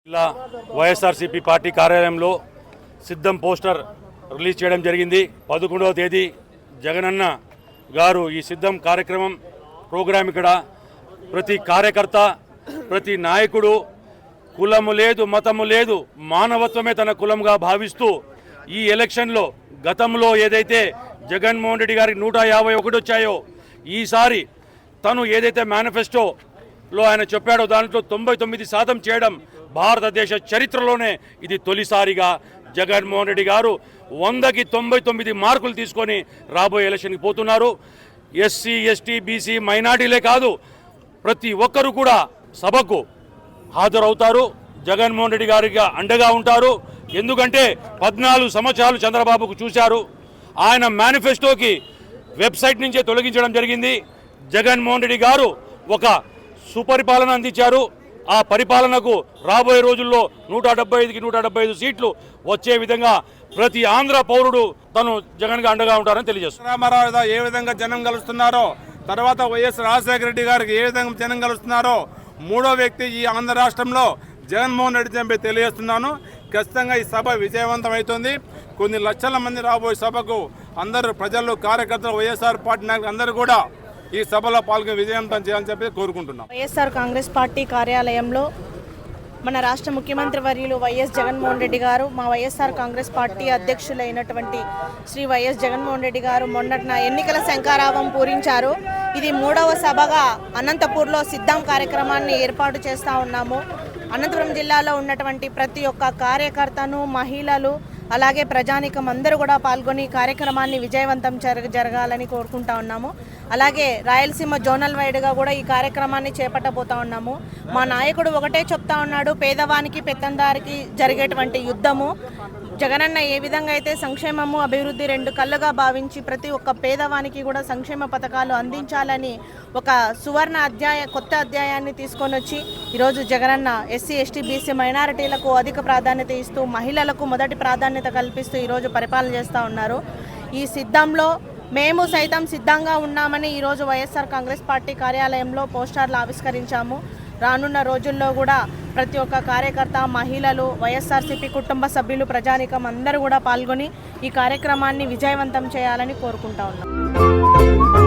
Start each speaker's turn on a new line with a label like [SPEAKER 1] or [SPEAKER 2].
[SPEAKER 1] ఇలా వైఎస్ఆర్సీపీ పార్టీ కార్యాలయంలో సిద్ధం పోస్టర్ రిలీజ్ చేయడం జరిగింది. 11వ తేదీ జగనన్న గారు ఈ సిద్ధం కార్యక్రమం ప్రోగ్రాం ఇక్కడ ప్రతి కార్యకర్త, ప్రతి నాయకుడు కులము లేదు, మతము లేదు, మానవత్వమే తన కులంగా భావిస్తూ ఈ ఎలక్షన్లో గతంలో ఏదైతే జగన్మోహన్ రెడ్డి గారికి 151 వచ్చాయో, ఈసారి తను ఏదైతే మేనిఫెస్టోలో ఆయన చెప్పాడో దాంట్లో 99% చేయడం భారతదేశ చరిత్రలోనే ఇది తొలిసారిగా జగన్మోహన్ రెడ్డి గారు 100కి 99 మార్కులు తీసుకొని రాబోయే ఎలక్షన్కి పోతున్నారు. ఎస్సీ, ఎస్టీ, బీసీ, మైనార్టీలే కాదు ప్రతి ఒక్కరు కూడా సభకు హాజరవుతారు. జగన్మోహన్ రెడ్డి గారికి అండగా ఉంటారు. ఎందుకంటే 14 సంవత్సరాలు చంద్రబాబుకు చూశారు. ఆయన మేనిఫెస్టోకి వెబ్సైట్ నుంచే తొలగించడం జరిగింది. జగన్మోహన్ రెడ్డి గారు ఒక సుపరిపాలన అందించారు. ఆ పరిపాలనకు రాబోయే రోజుల్లో 175కి 175 సీట్లు వచ్చే విధంగా ప్రతి ఆంధ్ర పౌరుడు తను జగన్గా అండగా ఉంటారని తెలియజేస్తున్నారు.
[SPEAKER 2] రామారావు ఏ విధంగా జనం కలుస్తున్నారో, తర్వాత వైఎస్ రాజశేఖర రెడ్డి గారికి ఏ విధంగా జనం కలుస్తున్నారో, మూడో వ్యక్తి ఈ ఆంధ్ర రాష్ట్రంలో జగన్మోహన్ రెడ్డి చెప్పి తెలియజేస్తున్నాను. ఖచ్చితంగా ఈ సభ విజయవంతం అవుతుంది. కొన్ని లక్షల మంది రాబోయే సభకు అందరూ ప్రజలు, కార్యకర్తలు, వైఎస్ఆర్ పార్టీ నాయకులు అందరూ కూడా ఈ సభలో పాల్గొని విజయవంతం చేయాలని చెప్పి కోరుకుంటున్నాం.
[SPEAKER 3] వైఎస్ఆర్ కాంగ్రెస్ పార్టీ కార్యాలయంలో మన రాష్ట్ర ముఖ్యమంత్రి వర్యులు వైఎస్ జగన్మోహన్ రెడ్డి గారు, మా వైఎస్ఆర్ కాంగ్రెస్ పార్టీ అధ్యక్షులైనటువంటి శ్రీ వైఎస్ జగన్మోహన్ రెడ్డి గారు మొన్నటిన ఎన్నికల శంఖారావం పూరించారు. ఇది 3వ సభగా అనంతపూర్లో సిద్ధం కార్యక్రమాన్ని ఏర్పాటు చేస్తూ ఉన్నాము. అనంతపురం జిల్లాలో ఉన్నటువంటి ప్రతి ఒక్క కార్యకర్తను, మహిళలు, అలాగే ప్రజానికం అందరూ కూడా పాల్గొని కార్యక్రమాన్ని విజయవంతం జరగాలని కోరుకుంటా ఉన్నాము. అలాగే రాయలసీమ జోనల్ వైడ్గా కూడా ఈ కార్యక్రమాన్ని చేపట్టబోతా ఉన్నాము. మా నాయకుడు ఒకటే చెప్తా ఉన్నాడు, పేదవానికి పెత్తందారికి జరిగేటువంటి యుద్ధము. జగనన్న ఏ విధంగా అయితే సంక్షేమము, అభివృద్ధి రెండు కళ్ళుగా భావించి ప్రతి ఒక్క పేదవానికి కూడా సంక్షేమ పథకాలు అందించాలని ఒక సువర్ణ కొత్త అధ్యాయాన్ని తీసుకొని వచ్చి ఈరోజు జగనన్న ఎస్సీ, ఎస్టీ, బీసీ, మైనారిటీలకు అధిక ప్రాధాన్యత ఇస్తూ, మహిళలకు మొదటి ప్రాధాన్యత కల్పిస్తూ ఈరోజు పరిపాలన చేస్తూ ఉన్నారు. ఈ సిద్ధంలో మేము సైతం సిద్ధంగా ఉన్నామని ఈరోజు వైఎస్ఆర్ కాంగ్రెస్ పార్టీ కార్యాలయంలో పోస్టర్లు ఆవిష్కరించాము. రానున్న రోజుల్లో కూడా ప్రతి ఒక్క కార్యకర్త, మహిళలు, వైఎస్ఆర్సీపీ కుటుంబ సభ్యులు, ప్రజానికం అందరూ కూడా పాల్గొని ఈ కార్యక్రమాన్ని విజయవంతం చేయాలని కోరుకుంటా ఉన్నాం.